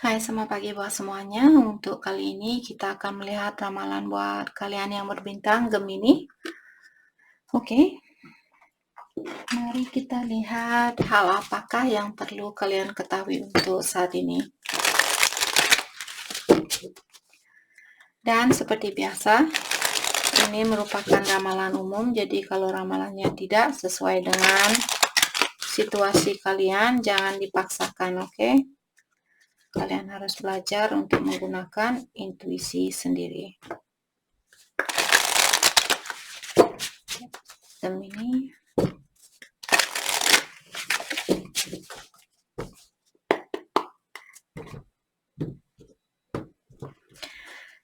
Hai, selamat pagi buat semuanya. Untuk kali ini kita akan melihat ramalan buat kalian yang berbintang Gemini. Oke, mari kita lihat hal apakah yang perlu kalian ketahui untuk saat ini. Dan seperti biasa, ini merupakan ramalan umum, jadi kalau ramalannya tidak sesuai dengan situasi kalian, jangan dipaksakan, oke? Kalian harus belajar untuk menggunakan intuisi sendiri. Gemini.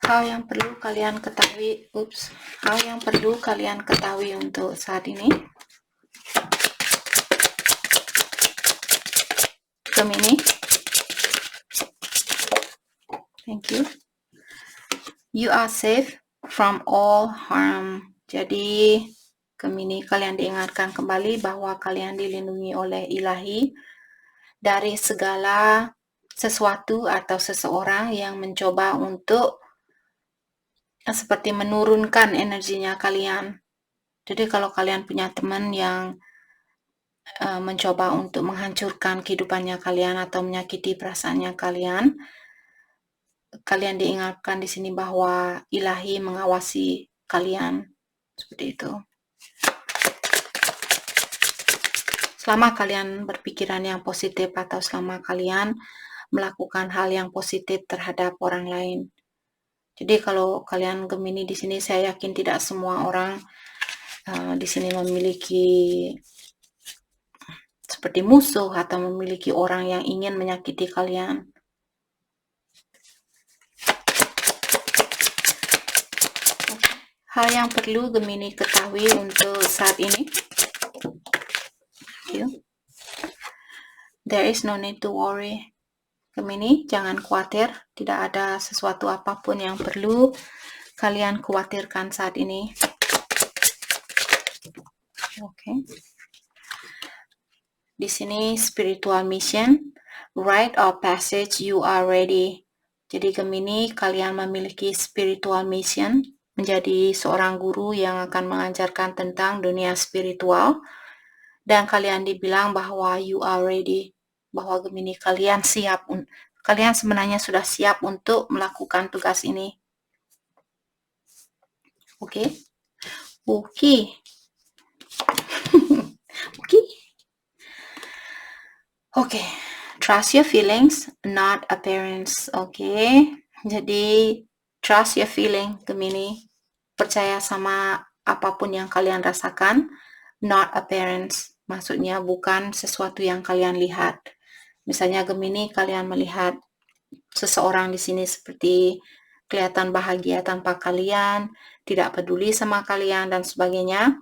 Hal yang perlu kalian ketahui untuk saat ini. Gemini. Thank you. You are safe from all harm. Jadi, Gemini, kalian diingatkan kembali bahwa kalian dilindungi oleh Ilahi dari segala sesuatu atau seseorang yang mencoba untuk seperti menurunkan energinya kalian. Jadi kalau kalian punya teman yang mencoba untuk menghancurkan kehidupannya kalian atau menyakiti perasaannya kalian, kalian diingatkan di sini bahwa Ilahi mengawasi kalian. Seperti itu. Selama kalian berpikiran yang positif atau selama kalian melakukan hal yang positif terhadap orang lain. Jadi kalau kalian Gemini di sini, saya yakin tidak semua orang di sini memiliki seperti musuh atau memiliki orang yang ingin menyakiti kalian. Hal yang perlu Gemini ketahui untuk saat ini. There is no need to worry. Gemini, jangan khawatir, tidak ada sesuatu apapun yang perlu kalian khawatirkan saat ini. Oke. Di sini spiritual mission, rite of passage, you are ready. Jadi Gemini, kalian memiliki spiritual mission, menjadi seorang guru yang akan mengajarkan tentang dunia spiritual, dan kalian dibilang bahwa you are ready, bahwa Gemini kalian siap, kalian sebenarnya sudah siap untuk melakukan tugas ini. Oke. Oke. Trust your feelings, not appearance. Oke. Jadi trust your feeling, Gemini. Percaya sama apapun yang kalian rasakan, not appearance. Maksudnya bukan sesuatu yang kalian lihat. Misalnya Gemini, kalian melihat seseorang di sini seperti kelihatan bahagia tanpa kalian, tidak peduli sama kalian dan sebagainya.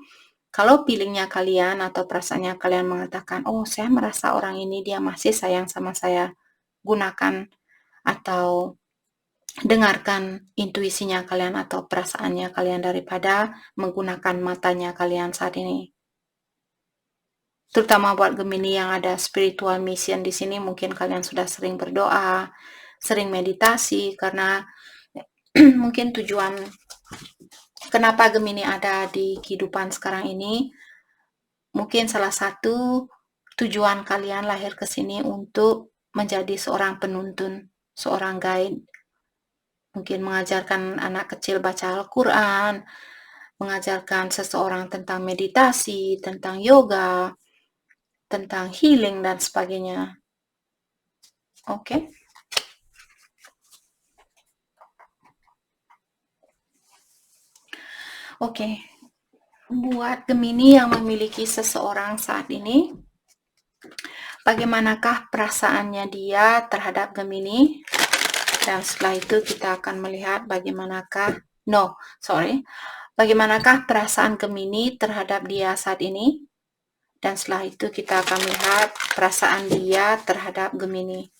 Kalau feelingnya kalian atau perasaannya kalian mengatakan, oh saya merasa orang ini dia masih sayang sama saya, gunakan atau dengarkan intuisinya kalian atau perasaannya kalian daripada menggunakan matanya kalian saat ini. Terutama buat Gemini yang ada spiritual mission di sini, mungkin kalian sudah sering berdoa, sering meditasi, karena mungkin tujuan kenapa Gemini ada di kehidupan sekarang ini, mungkin salah satu tujuan kalian lahir ke sini untuk menjadi seorang penuntun, seorang guide. Mungkin mengajarkan anak kecil baca Al-Quran, mengajarkan seseorang tentang meditasi, tentang yoga, tentang healing, dan sebagainya. Oke. Oke. Buat Gemini yang memiliki seseorang saat ini, bagaimanakah perasaannya dia terhadap Gemini? Dan setelah itu kita akan melihat bagaimanakah perasaan Gemini terhadap dia saat ini. Dan setelah itu kita akan melihat perasaan dia terhadap Gemini.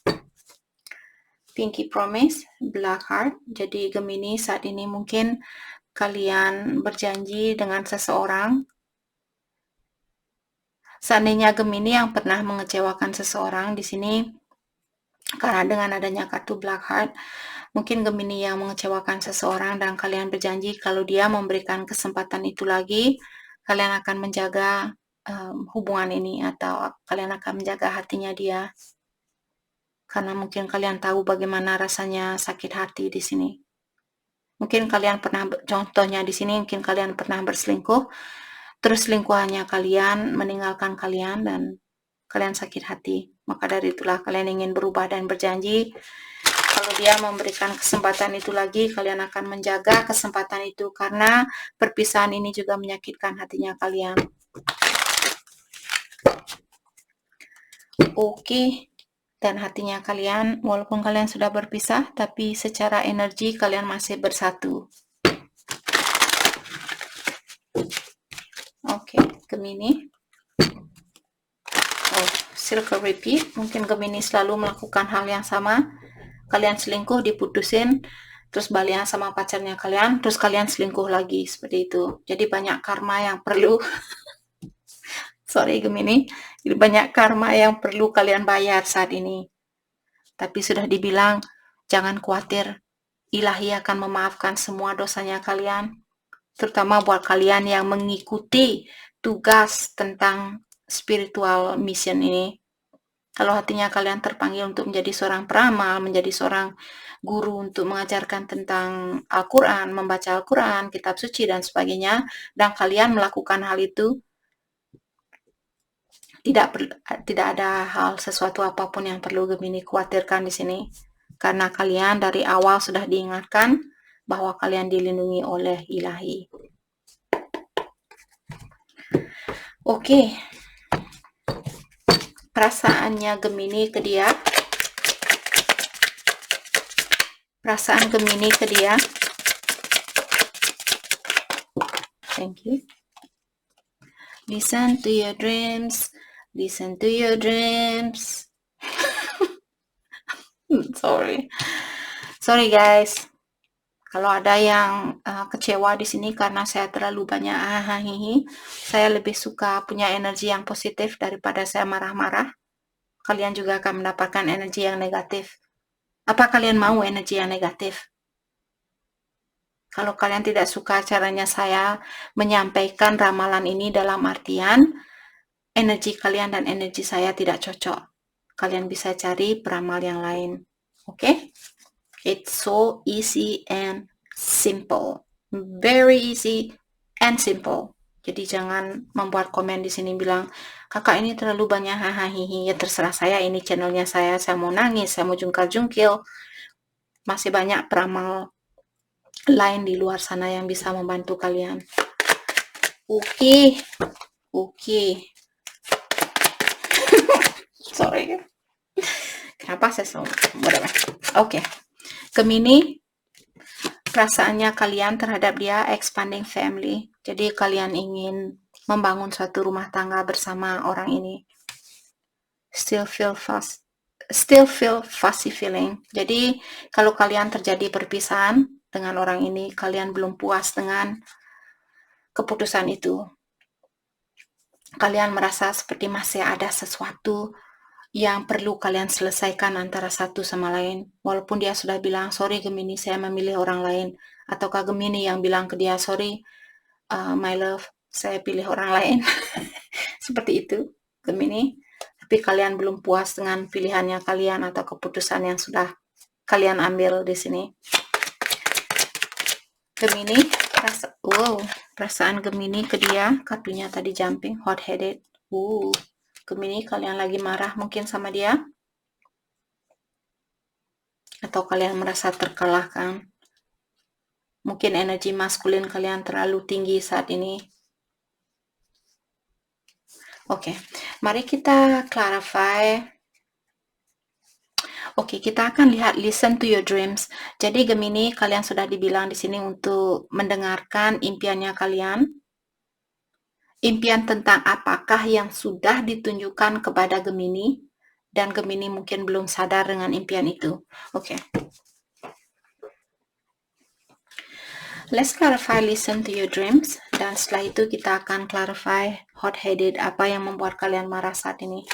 Pinky Promise, Black Heart. Jadi Gemini saat ini mungkin kalian berjanji dengan seseorang. Seandainya Gemini yang pernah mengecewakan seseorang di sini, Karena dengan adanya kartu Black Heart, mungkin Gemini yang mengecewakan seseorang dan kalian berjanji kalau dia memberikan kesempatan itu lagi, kalian akan menjaga hubungan ini atau kalian akan menjaga hatinya dia. Karena mungkin kalian tahu bagaimana rasanya sakit hati di sini. Mungkin kalian pernah, contohnya di sini mungkin kalian pernah berselingkuh, terus selingkuhannya kalian meninggalkan kalian dan kalian sakit hati. Maka dari itulah kalian ingin berubah dan berjanji kalau dia memberikan kesempatan itu lagi, kalian akan menjaga kesempatan itu karena perpisahan ini juga menyakitkan hatinya kalian. Oke. Dan hatinya kalian, walaupun kalian sudah berpisah, tapi secara energi kalian masih bersatu. Oke, Gemini. Oh, circle repeat. Mungkin Gemini selalu melakukan hal yang sama. Kalian selingkuh, diputusin, terus balikan sama pacarnya kalian, terus kalian selingkuh lagi, seperti itu. Jadi banyak karma yang perlu sorry Gemini, jadi banyak karma yang perlu kalian bayar saat ini. Tapi sudah dibilang, jangan khawatir, ilahi akan memaafkan semua dosanya kalian, terutama buat kalian yang mengikuti tugas tentang spiritual mission ini. Kalau hatinya kalian terpanggil untuk menjadi seorang peramal, menjadi seorang guru untuk mengajarkan tentang Al-Quran, membaca Al-Quran, kitab suci, dan sebagainya, dan kalian melakukan hal itu, tidak ada hal sesuatu apapun yang perlu Gemini khawatirkan di sini. Karena kalian dari awal sudah diingatkan bahwa kalian dilindungi oleh ilahi. Oke. Perasaannya Gemini ke dia. Perasaan Gemini ke dia. Thank you. Listen to your dreams. Listen to your dreams. Sorry guys. Kalau ada yang kecewa di sini karena saya terlalu banyak hahaha, saya lebih suka punya energi yang positif daripada saya marah-marah. Kalian juga akan mendapatkan energi yang negatif. Apa kalian mau energi yang negatif? Kalau kalian tidak suka caranya saya menyampaikan ramalan ini dalam artian energi kalian dan energi saya tidak cocok, kalian bisa cari peramal yang lain. Oke? It's so easy and simple. Very easy and simple. Jadi jangan membuat komen di sini bilang, kakak ini terlalu banyak hahaha. Ya terserah saya, ini channelnya saya mau nangis, saya mau jungkal-jungkil. Masih banyak peramal lain di luar sana yang bisa membantu kalian. Oke. Sorry. Kenapa saya selalu Oke. Gemini, perasaannya kalian terhadap dia expanding family. Jadi kalian ingin membangun suatu rumah tangga bersama orang ini. Still feel fuzzy feeling. Jadi kalau kalian terjadi perpisahan dengan orang ini, kalian belum puas dengan keputusan itu. Kalian merasa seperti masih ada sesuatu yang perlu kalian selesaikan antara satu sama lain. Walaupun dia sudah bilang, sorry Gemini, saya memilih orang lain. Ataukah Gemini yang bilang ke dia, sorry my love, saya pilih orang lain. Seperti itu, Gemini. Tapi kalian belum puas dengan pilihannya kalian atau keputusan yang sudah kalian ambil di sini. Gemini, perasaan Gemini ke dia, kartunya tadi jumping, hot-headed. Gemini, kalian lagi marah mungkin sama dia? Atau kalian merasa terkalahkan? Mungkin energi maskulin kalian terlalu tinggi saat ini. Oke, mari kita clarify. Oke, kita akan lihat listen to your dreams. Jadi Gemini, kalian sudah dibilang di sini untuk mendengarkan impiannya kalian. Impian tentang apakah yang sudah ditunjukkan kepada Gemini, dan Gemini mungkin belum sadar dengan impian itu. Oke. Let's clarify listen to your dreams, dan setelah itu kita akan clarify hot-headed, apa yang membuat kalian marah saat ini.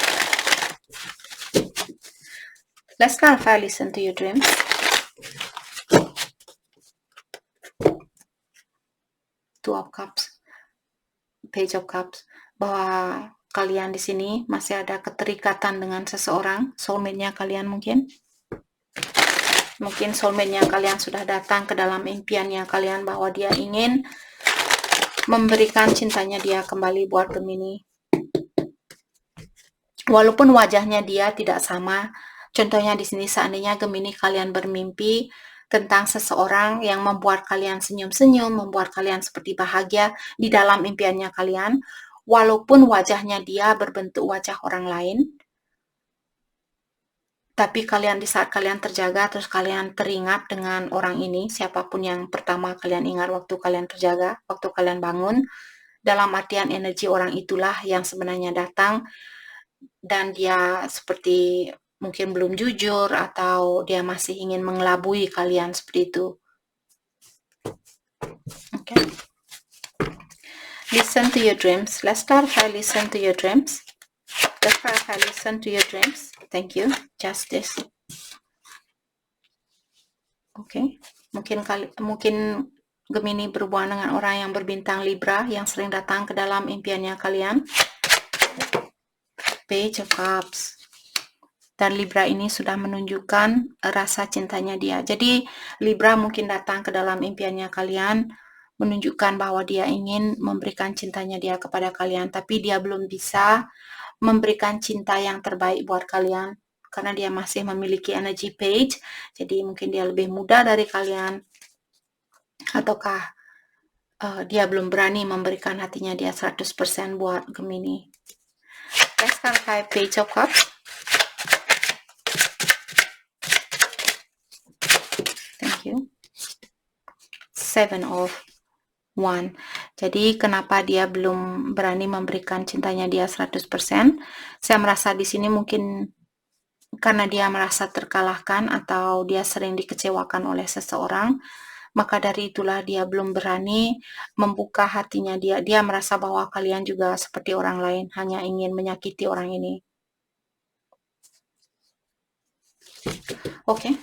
Let's clarify, listen to your dreams. Two of Cups, Page of Cups, bahwa kalian di sini masih ada keterikatan dengan seseorang, soulmate-nya kalian mungkin. Mungkin soulmate-nya kalian sudah datang ke dalam impiannya kalian bahwa dia ingin memberikan cintanya dia kembali buat Gemini. Walaupun wajahnya dia tidak sama, contohnya di sini seandainya Gemini kalian bermimpi tentang seseorang yang membuat kalian senyum-senyum, membuat kalian seperti bahagia di dalam impiannya kalian, walaupun wajahnya dia berbentuk wajah orang lain, tapi kalian di saat kalian terjaga, terus kalian teringat dengan orang ini, siapapun yang pertama kalian ingat waktu kalian terjaga, waktu kalian bangun, dalam artian energi orang itulah yang sebenarnya datang, dan dia seperti mungkin belum jujur atau dia masih ingin mengelabui kalian seperti itu. Okay. Listen to your dreams. Let's start by listen to your dreams. Let's start by listen to your dreams. Thank you. Justice. Okay. Mungkin Gemini berhubungan dengan orang yang berbintang Libra yang sering datang ke dalam impiannya kalian. Page of Cups. Dan Libra ini sudah menunjukkan rasa cintanya dia. Jadi Libra mungkin datang ke dalam impiannya kalian, menunjukkan bahwa dia ingin memberikan cintanya dia kepada kalian, tapi dia belum bisa memberikan cinta yang terbaik buat kalian karena dia masih memiliki energi page. Jadi mungkin dia lebih muda dari kalian, ataukah dia belum berani memberikan hatinya dia 100% buat Gemini. Let's clarify Page of Cups. Seven of Wands. Jadi kenapa dia belum berani memberikan cintanya dia 100%? Saya merasa di sini mungkin karena dia merasa terkalahkan atau dia sering dikecewakan oleh seseorang. Maka dari itulah dia belum berani membuka hatinya dia. Dia merasa bahwa kalian juga seperti orang lain, hanya ingin menyakiti orang ini. Oke.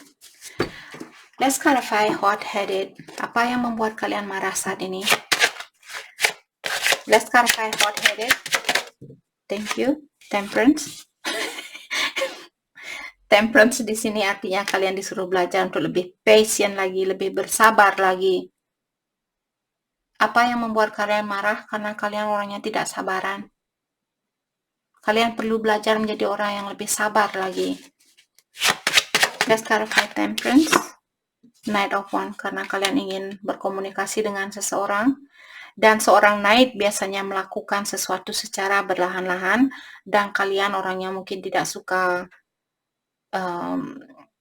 Let's clarify hot-headed. Apa yang membuat kalian marah saat ini? Let's clarify hot-headed. Thank you. Temperance. Temperance di sini artinya kalian disuruh belajar untuk lebih patient lagi, lebih bersabar lagi. Apa yang membuat kalian marah? Karena kalian orangnya tidak sabaran. Kalian perlu belajar menjadi orang yang lebih sabar lagi. Let's clarify temperance. Knight of Wands, karena kalian ingin berkomunikasi dengan seseorang, dan seorang knight biasanya melakukan sesuatu secara berlahan-lahan, dan kalian orangnya mungkin tidak suka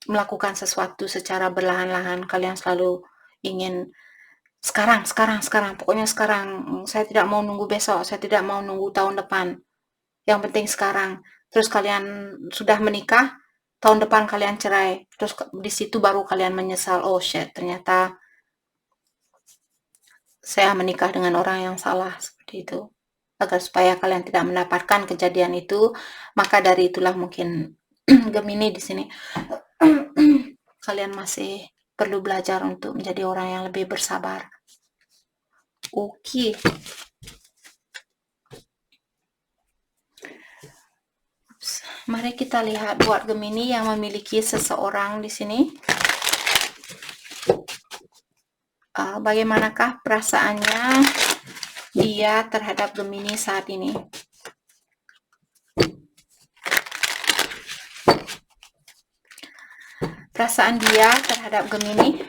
melakukan sesuatu secara berlahan-lahan. Kalian selalu ingin sekarang, pokoknya sekarang. Saya tidak mau nunggu besok, saya tidak mau nunggu tahun depan, yang penting sekarang. Terus kalian sudah menikah, tahun depan kalian cerai, terus di situ baru kalian menyesal, oh shit, ternyata saya menikah dengan orang yang salah, seperti itu. Agar supaya kalian tidak mendapatkan kejadian itu, maka dari itulah mungkin Gemini di sini kalian masih perlu belajar untuk menjadi orang yang lebih bersabar. Oke. Mari kita lihat buat Gemini yang memiliki seseorang di sini. Bagaimanakah perasaannya dia terhadap Gemini saat ini? Perasaan dia terhadap Gemini,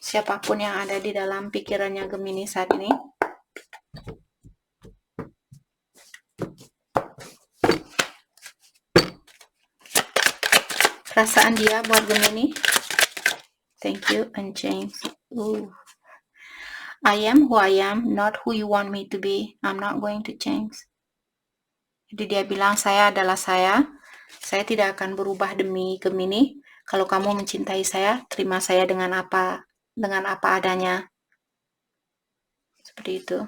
siapapun yang ada di dalam pikirannya Gemini saat ini. Perasaan dia buat Gemini. Thank you, and James. I am who I am, not who you want me to be. I'm not going to change. Jadi dia bilang, saya adalah saya tidak akan berubah demi Gemini. Kalau kamu mencintai saya, terima saya dengan apa adanya. Seperti itu.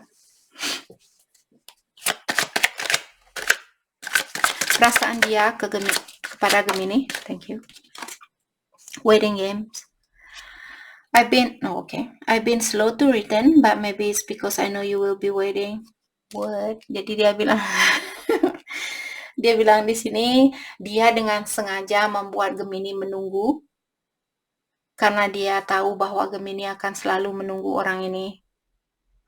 Perasaan dia kepada Gemini. Thank you. Waiting games. I've been slow to return, but maybe it's because I know you will be waiting. What? Jadi dia bilang, dia bilang di sini dia dengan sengaja membuat Gemini menunggu karena dia tahu bahwa Gemini akan selalu menunggu orang ini.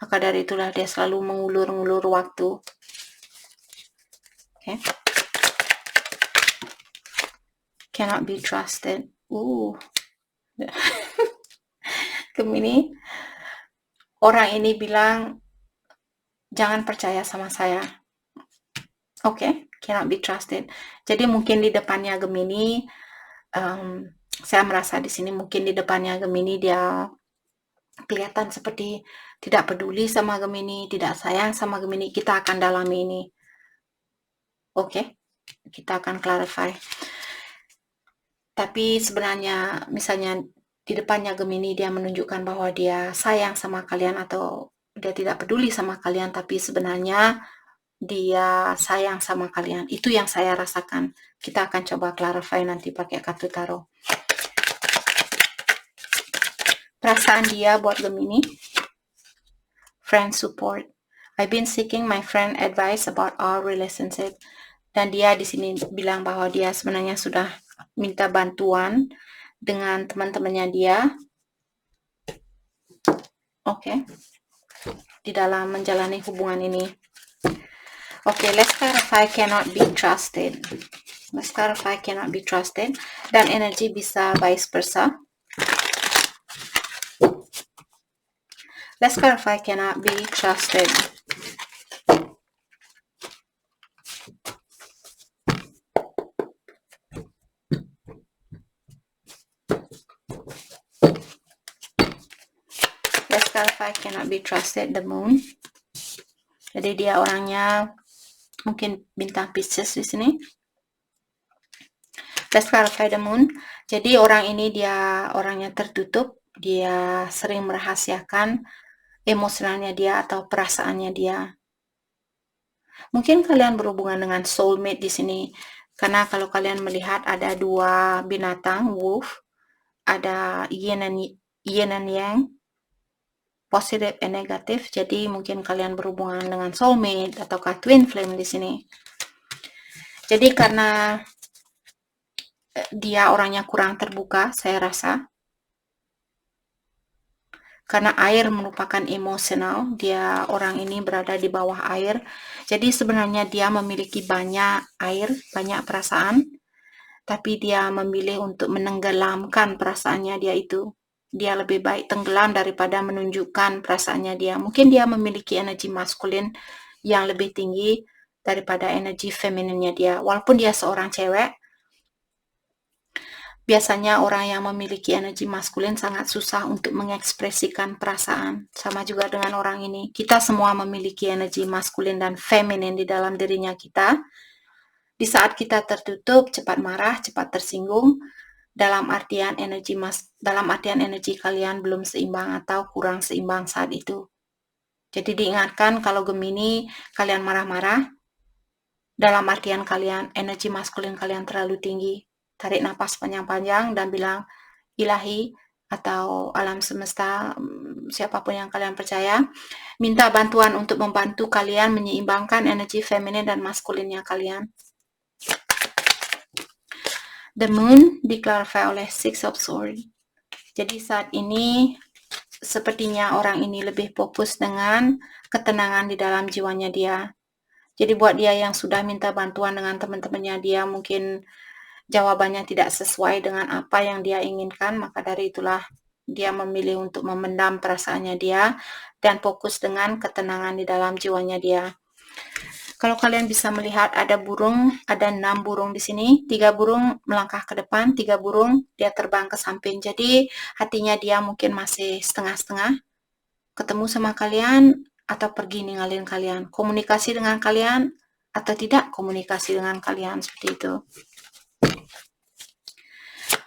Maka dari itulah dia selalu mengulur-ngulur waktu. Okay. Cannot be trusted. Gemini, orang ini bilang jangan percaya sama saya. Oke, cannot be trusted. Jadi mungkin di depannya Gemini, saya merasa di sini mungkin di depannya Gemini dia kelihatan seperti tidak peduli sama Gemini, tidak sayang sama Gemini. Kita akan dalami ini. Oke, kita akan clarify. Tapi sebenarnya misalnya di depannya Gemini dia menunjukkan bahwa dia sayang sama kalian atau dia tidak peduli sama kalian, tapi sebenarnya dia sayang sama kalian. Itu yang saya rasakan. Kita akan coba clarify nanti pakai kartu tarot. Perasaan dia buat Gemini. Friend support. I've been seeking my friend advice about our relationship. Dan dia di sini bilang bahwa dia sebenarnya sudah minta bantuan dengan teman-temannya dia. Oke. Di dalam menjalani hubungan ini. Oke, let's clarify cannot be trusted. Let's clarify cannot be trusted. Dan energi bisa vice versa. Let's clarify cannot be trusted. Let's clarify cannot be trusted. The moon. Jadi dia orangnya mungkin bintang Pisces di sini. Let's clarify the moon. Jadi orang ini dia orangnya tertutup, dia sering merahasiakan emosionalnya dia atau perasaannya dia. Mungkin kalian berhubungan dengan soulmate di sini, karena kalau kalian melihat ada dua binatang, wolf, ada yin and yang, positif dan negatif. Jadi mungkin kalian berhubungan dengan soulmate ataukah twin flame di sini. Jadi karena dia orangnya kurang terbuka, saya rasa. Karena air merupakan emosional, dia orang ini berada di bawah air. Jadi sebenarnya dia memiliki banyak air, banyak perasaan, tapi dia memilih untuk menenggelamkan perasaannya dia itu. Dia lebih baik tenggelam daripada menunjukkan perasaannya dia. Mungkin dia memiliki energi maskulin yang lebih tinggi daripada energi femininnya dia. Walaupun dia seorang cewek, biasanya orang yang memiliki energi maskulin sangat susah untuk mengekspresikan perasaan. Sama juga dengan orang ini. Kita semua memiliki energi maskulin dan feminin di dalam dirinya kita. Di saat kita tertutup, cepat marah, cepat tersinggung, dalam artian energi kalian belum seimbang atau kurang seimbang saat itu. Jadi diingatkan kalau Gemini kalian marah-marah, dalam artian kalian energi maskulin kalian terlalu tinggi. Tarik napas panjang-panjang dan bilang, Ilahi atau alam semesta, siapapun yang kalian percaya, minta bantuan untuk membantu kalian menyeimbangkan energi feminin dan maskulinnya kalian. The moon diklarify oleh Six of Swords. Jadi saat ini sepertinya orang ini lebih fokus dengan ketenangan di dalam jiwanya dia. Jadi buat dia yang sudah minta bantuan dengan teman-temannya dia, mungkin jawabannya tidak sesuai dengan apa yang dia inginkan, maka dari itulah dia memilih untuk memendam perasaannya dia dan fokus dengan ketenangan di dalam jiwanya dia. Kalau kalian bisa melihat ada burung, ada 6 burung di sini, 3 burung melangkah ke depan, 3 burung dia terbang ke samping. Jadi hatinya dia mungkin masih setengah-setengah, ketemu sama kalian atau pergi ninggalin kalian, komunikasi dengan kalian atau tidak komunikasi dengan kalian, seperti itu.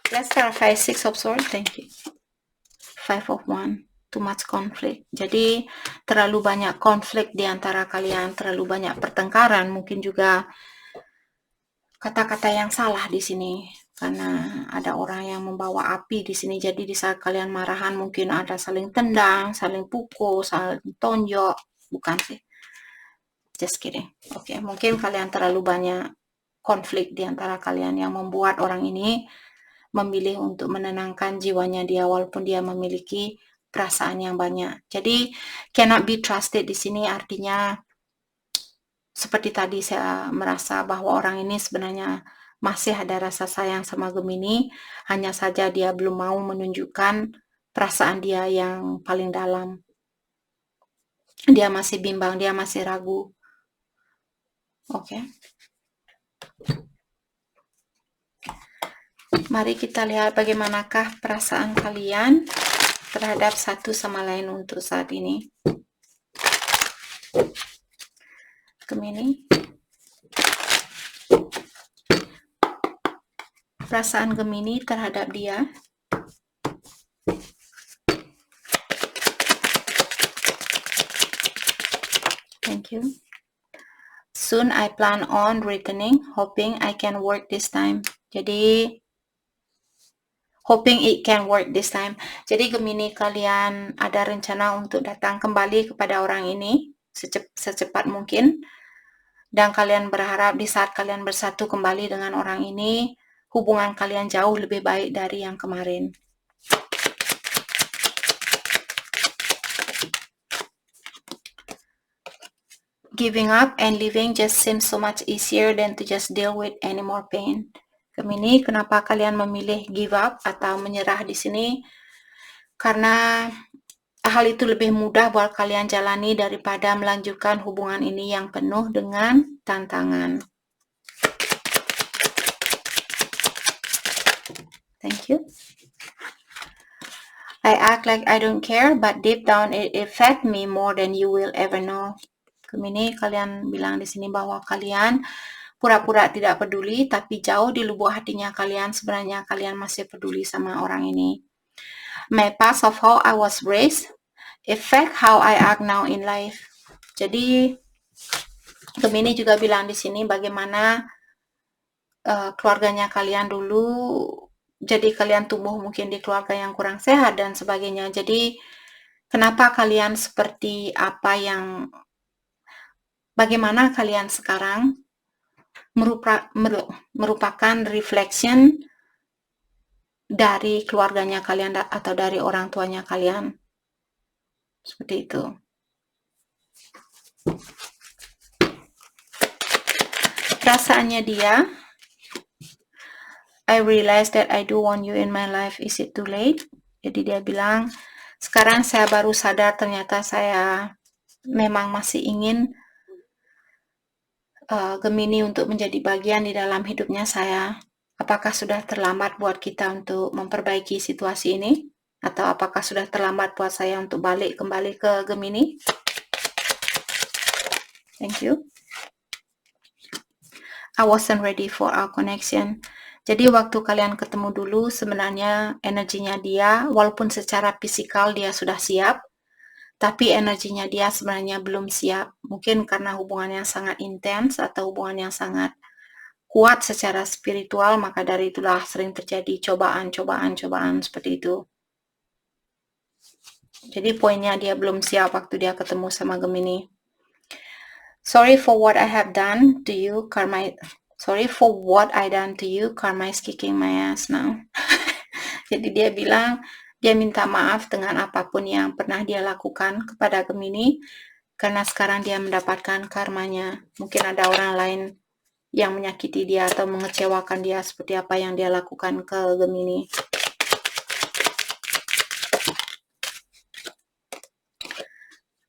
Let's clarify Six of Swords. Thank you. Five of Wands. Too much conflict. Jadi terlalu banyak konflik di antara kalian, terlalu banyak pertengkaran, mungkin juga kata-kata yang salah di sini. karena ada orang yang membawa api di sini. Jadi di saat kalian marahan mungkin ada saling tendang, saling pukul, saling tonjok. Bukan sih, just kidding. Oke, mungkin kalian terlalu banyak konflik di antara kalian yang membuat orang ini memilih untuk menenangkan jiwanya dia walaupun dia memiliki perasaan yang banyak. Jadi cannot be trusted di sini artinya seperti tadi saya merasa bahwa orang ini sebenarnya masih ada rasa sayang sama Gemini, hanya saja dia belum mau menunjukkan perasaan dia yang paling dalam. Dia masih bimbang, dia masih ragu. Oke. Mari kita lihat bagaimanakah perasaan kalian terhadap satu sama lain untuk saat ini. Gemini. Perasaan Gemini terhadap dia. Thank you. Soon I plan on returning, hoping I can work this time. Jadi, hoping it can work this time. Jadi Gemini, kalian ada rencana untuk datang kembali kepada orang ini secepat mungkin. Dan kalian berharap di saat kalian bersatu kembali dengan orang ini, hubungan kalian jauh lebih baik dari yang kemarin. Giving up and leaving just seems so much easier than to just deal with any more pain. Gemini, kenapa kalian memilih give up atau menyerah di sini? Karena hal itu lebih mudah buat kalian jalani daripada melanjutkan hubungan ini yang penuh dengan tantangan. Thank you. I act like I don't care, but deep down it affects me more than you will ever know. Gemini, kalian bilang di sini bahwa kalian pura-pura tidak peduli, tapi jauh di lubuk hatinya kalian sebenarnya kalian masih peduli sama orang ini. My past of how I was raised affect how I act now in life. Jadi Gemini juga bilang di sini bagaimana keluarganya kalian dulu. Jadi kalian tumbuh mungkin di keluarga yang kurang sehat dan sebagainya. Jadi kenapa kalian seperti apa yang, bagaimana kalian sekarang merupakan reflection dari keluarganya kalian atau dari orang tuanya kalian. Seperti itu. Perasaannya dia, I realize that I do want you in my life. Is it too late? Jadi dia bilang, sekarang saya baru sadar ternyata saya memang masih ingin Gemini untuk menjadi bagian di dalam hidupnya saya. Apakah sudah terlambat buat kita untuk memperbaiki situasi ini? Atau apakah sudah terlambat buat saya untuk kembali ke Gemini? Thank you. I wasn't ready for our connection. Jadi waktu kalian ketemu dulu sebenarnya energinya dia, walaupun secara fisikal dia sudah siap, tapi energinya dia sebenarnya belum siap. Mungkin karena hubungan yang sangat intens atau hubungan yang sangat kuat secara spiritual, maka dari itulah sering terjadi cobaan seperti itu. Jadi poinnya dia belum siap waktu dia ketemu sama Gemini. Sorry for what I have done to you, karma. Sorry for what I done to you, karma is kicking my ass now. Jadi dia bilang, dia minta maaf dengan apapun yang pernah dia lakukan kepada Gemini, karena sekarang dia mendapatkan karmanya. Mungkin ada orang lain yang menyakiti dia atau mengecewakan dia seperti apa yang dia lakukan ke Gemini.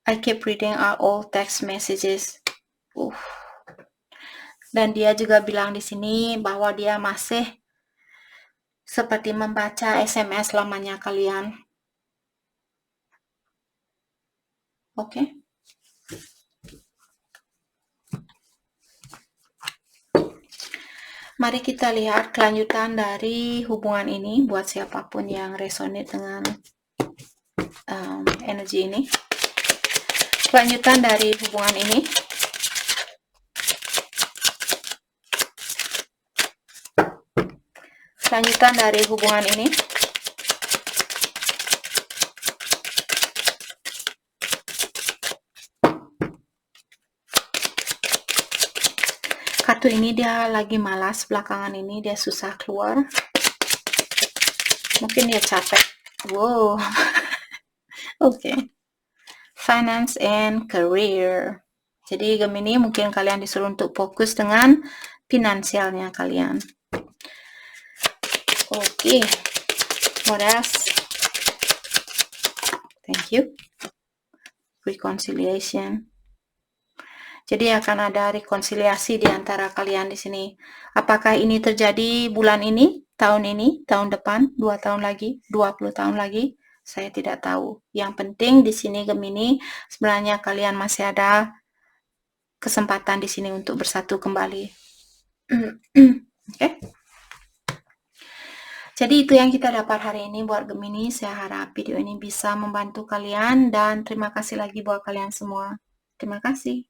I keep reading our old text messages. Dan dia juga bilang di sini bahwa dia masih seperti membaca SMS lamanya kalian. Oke. Mari kita lihat kelanjutan dari hubungan ini buat siapapun yang resonate dengan energi ini. Kelanjutan dari hubungan ini. Lanjutan dari hubungan ini. Kartu ini dia lagi malas belakangan ini, dia susah keluar. Mungkin dia capek. Wow. Oke. Finance and career. Jadi Gemini mungkin kalian disuruh untuk fokus dengan finansialnya kalian. Oke. What else? Thank you. Reconciliation. Jadi akan ada rekonsiliasi di antara kalian di sini. Apakah ini terjadi bulan ini, tahun depan, 2 tahun lagi, 20 tahun lagi? Saya tidak tahu. Yang penting di sini Gemini, sebenarnya kalian masih ada kesempatan di sini untuk bersatu kembali. Oke. Jadi itu yang kita dapat hari ini buat Gemini. Saya harap video ini bisa membantu kalian dan terima kasih lagi buat kalian semua. Terima kasih.